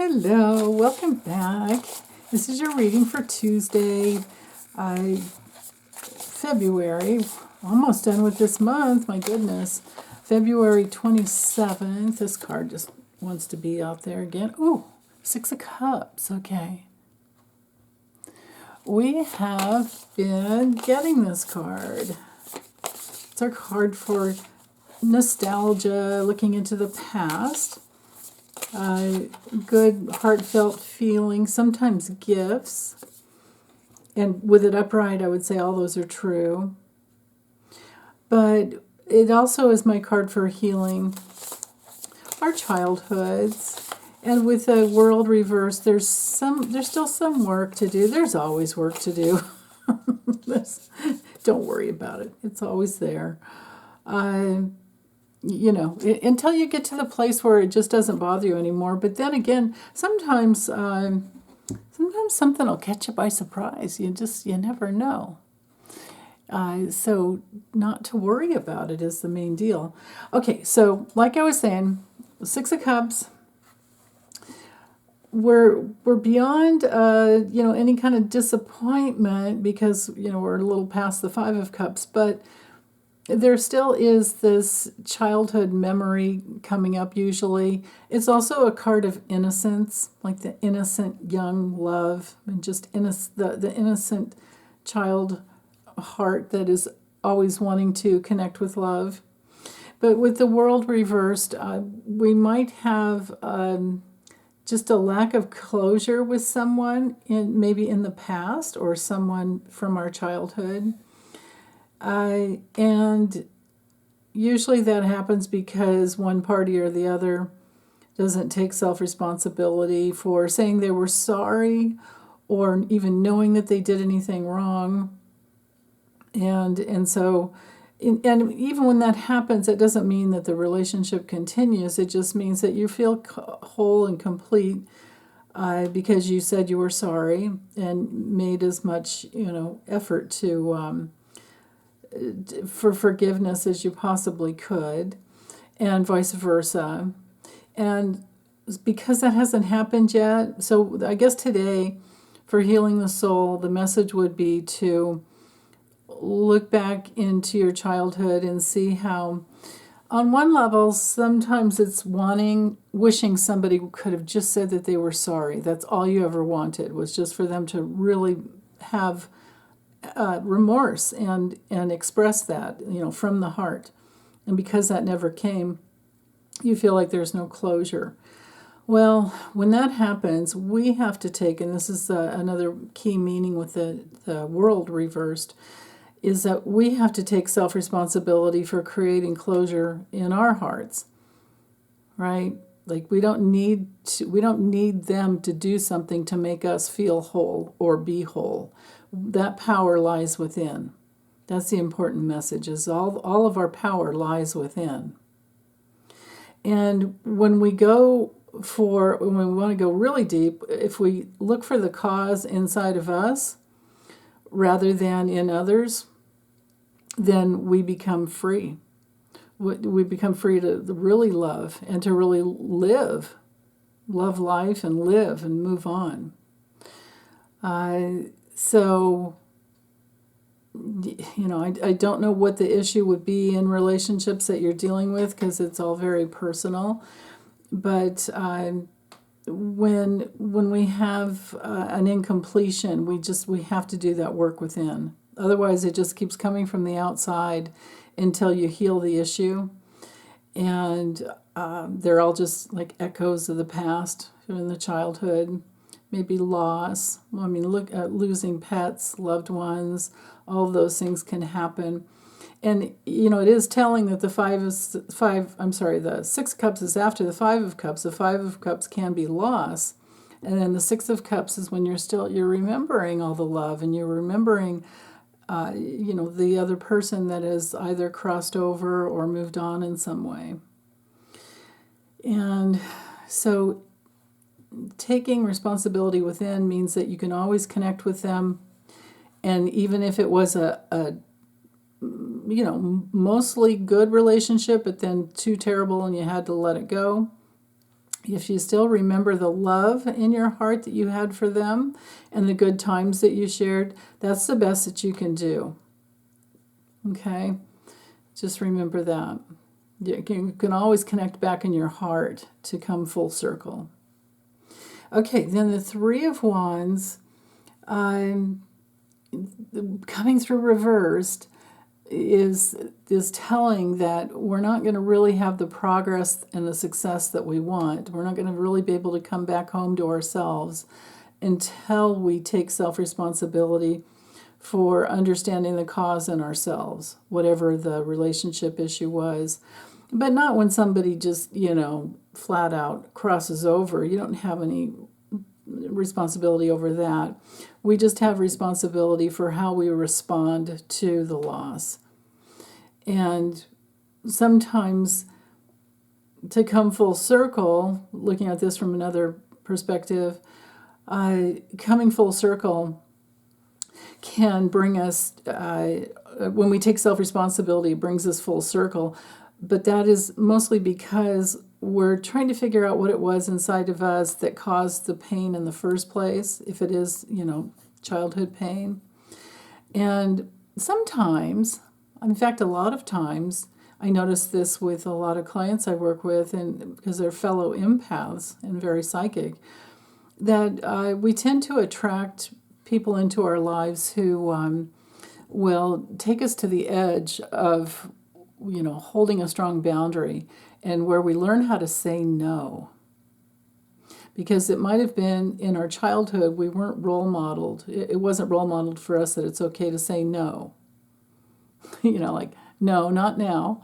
Hello, welcome back. This is your reading for Tuesday, February. Almost done with this month, my goodness. February 27th. This card just wants to be out there again. Ooh, Six of Cups. Okay. We have been getting this card. It's our card for nostalgia, looking into the past. Good heartfelt feelings, sometimes gifts. And with it upright, I would say all those are true. But it also is my card for healing our childhoods. And with the world reversed, there's still some work to do. There's always work to do. Don't worry about it. It's always there. Until you get to the place where it just doesn't bother you anymore. But then again, sometimes something will catch you by surprise. You never know. So not to worry about it is the main deal. Okay, so like I was saying, Six of Cups. We're beyond any kind of disappointment because we're a little past the Five of Cups, but there still is this childhood memory coming up usually. It's also a card of innocence, like the innocent young love, and just the innocent child heart that is always wanting to connect with love. But with the world reversed, we might have just a lack of closure with someone, maybe in the past, or someone from our childhood. And usually that happens because one party or the other doesn't take self-responsibility for saying they were sorry or even knowing that they did anything wrong. And so, and even when that happens, it doesn't mean that the relationship continues. It just means that you feel whole and complete because you said you were sorry and made as much, effort to for forgiveness as you possibly could, and vice versa. And because that hasn't happened yet, so I guess today, for healing the soul, the message would be to look back into your childhood and see how, on one level, sometimes it's wishing somebody could have just said that they were sorry. That's all you ever wanted, was just for them to really have remorse and express that, from the heart. And because that never came, you feel like there's no closure. Well, when that happens, we have to take, and this is another key meaning with the world reversed, is that we have to take self-responsibility for creating closure in our hearts, right? Like we don't need them to do something to make us feel whole or be whole. That power lies within. That's the important message, is all of our power lies within. And when we want to go really deep, if we look for the cause inside of us rather than in others, then we become free. We become free to really love and to really love life and live and move on. So, I don't know what the issue would be in relationships that you're dealing with, because it's all very personal. But when we have an incompletion, we have to do that work within. Otherwise, it just keeps coming from the outside until you heal the issue. And they're all just like echoes of the past in the childhood. Maybe loss. Look at losing pets, loved ones. All of those things can happen. And, it is telling that the Six of Cups is after the Five of Cups. The Five of Cups can be loss. And then the Six of Cups is when you're remembering all the love, and you're remembering, the other person that has either crossed over or moved on in some way. And so taking responsibility within means that you can always connect with them. And even if it was a mostly good relationship, but then too terrible and you had to let it go, if you still remember the love in your heart that you had for them and the good times that you shared, that's the best that you can do. Okay? Just remember that. You can always connect back in your heart to come full circle. Okay, then the Three of Wands, coming through reversed, is telling that we're not going to really have the progress and the success that we want. We're not going to really be able to come back home to ourselves until we take self-responsibility for understanding the cause in ourselves, whatever the relationship issue was. But not when somebody just, flat out crosses over. You don't have any responsibility over that. We just have responsibility for how we respond to the loss. And sometimes, to come full circle, looking at this from another perspective, coming full circle can bring us, when we take self-responsibility, it brings us full circle. But that is mostly because we're trying to figure out what it was inside of us that caused the pain in the first place, if it is, childhood pain. And sometimes, in fact, a lot of times, I notice this with a lot of clients I work with, and because they're fellow empaths and very psychic, that we tend to attract people into our lives who will take us to the edge of, holding a strong boundary, and where we learn how to say no. Because it might have been in our childhood, we weren't role modeled. It wasn't role modeled for us that it's okay to say no. Like, no, not now.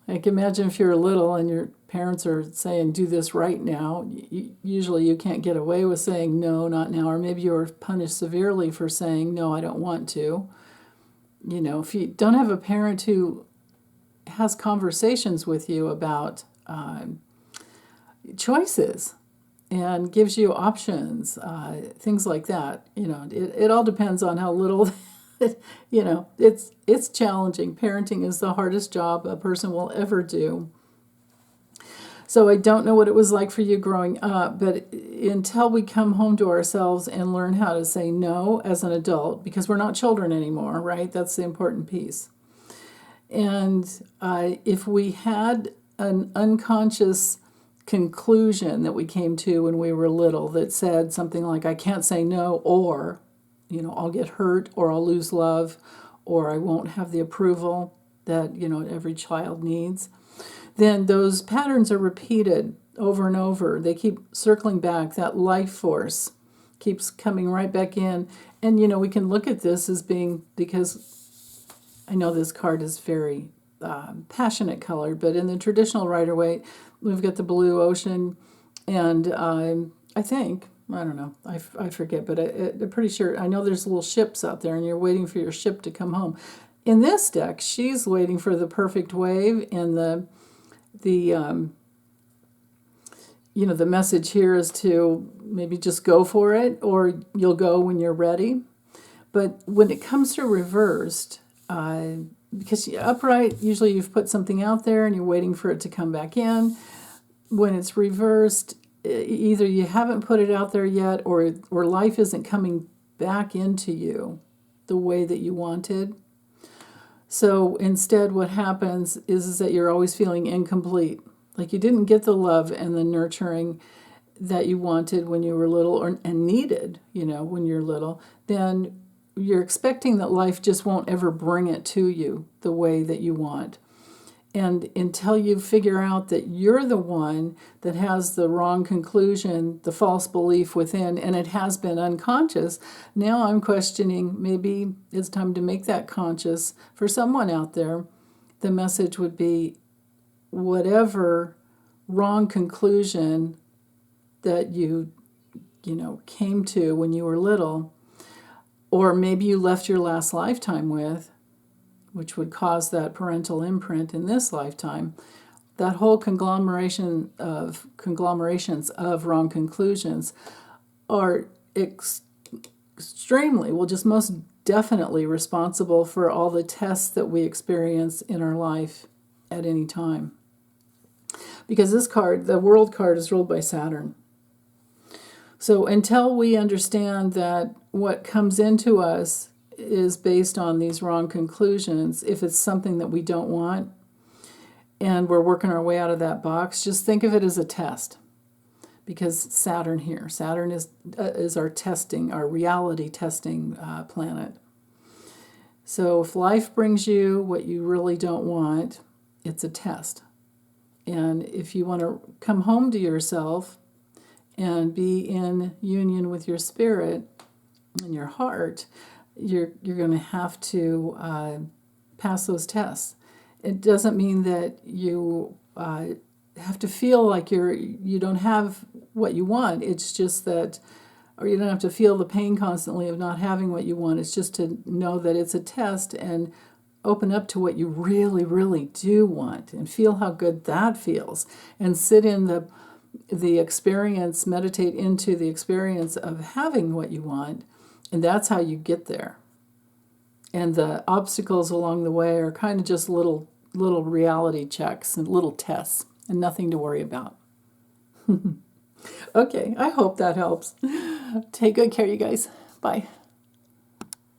Like, imagine if you're little and your parents are saying, do this right now. Usually you can't get away with saying, no, not now. Or maybe you're punished severely for saying, no, I don't want to. If you don't have a parent who has conversations with you about choices and gives you options, things like that. It all depends on how little, it's challenging. Parenting is the hardest job a person will ever do. So I don't know what it was like for you growing up, but until we come home to ourselves and learn how to say no as an adult, because we're not children anymore, right? That's the important piece. And if we had an unconscious conclusion that we came to when we were little that said something like, I can't say no, or, I'll get hurt, or I'll lose love, or I won't have the approval that, every child needs, then those patterns are repeated over and over. They keep circling back. That life force keeps coming right back in. And, we can look at this as being, because I know this card is very passionate colored, but in the traditional Rider-Waite, we've got the blue ocean, and I think, I don't know, I forget, but I'm pretty sure, I know there's little ships out there, and you're waiting for your ship to come home. In this deck, she's waiting for the perfect wave, and the message here is to maybe just go for it, or you'll go when you're ready. But when it comes through reversed, because upright, usually you've put something out there and you're waiting for it to come back in. When it's reversed, either you haven't put it out there yet, or life isn't coming back into you the way that you wanted. So instead, what happens is that you're always feeling incomplete, like you didn't get the love and the nurturing that you wanted when you were little, and needed, when you're little. Then you're expecting that life just won't ever bring it to you the way that you want. And until you figure out that you're the one that has the wrong conclusion, the false belief within, and it has been unconscious, now I'm questioning, maybe it's time to make that conscious for someone out there. The message would be, whatever wrong conclusion that you came to when you were little, or maybe you left your last lifetime with, which would cause that parental imprint in this lifetime, that whole conglomerations of wrong conclusions are extremely, well, just most definitely responsible for all the tests that we experience in our life at any time. because this card, the World card, is ruled by Saturn. So until we understand that what comes into us is based on these wrong conclusions, if it's something that we don't want and we're working our way out of that box, just think of it as a test. Because Saturn here, Saturn is our testing, our reality testing planet. So if life brings you what you really don't want, it's a test. And if you want to come home to yourself and be in union with your spirit and your heart, you're going to have to pass those tests. It doesn't mean that you have to feel like you don't have what you want. It's just that, or you don't have to feel the pain constantly of not having what you want. It's just to know that it's a test and open up to what you really, really do want and feel how good that feels, and sit in the experience, meditate into the experience of having what you want, and that's how you get there. And the obstacles along the way are kind of just little reality checks and little tests, and nothing to worry about. Okay, I hope that helps. Take good care, you guys. Bye.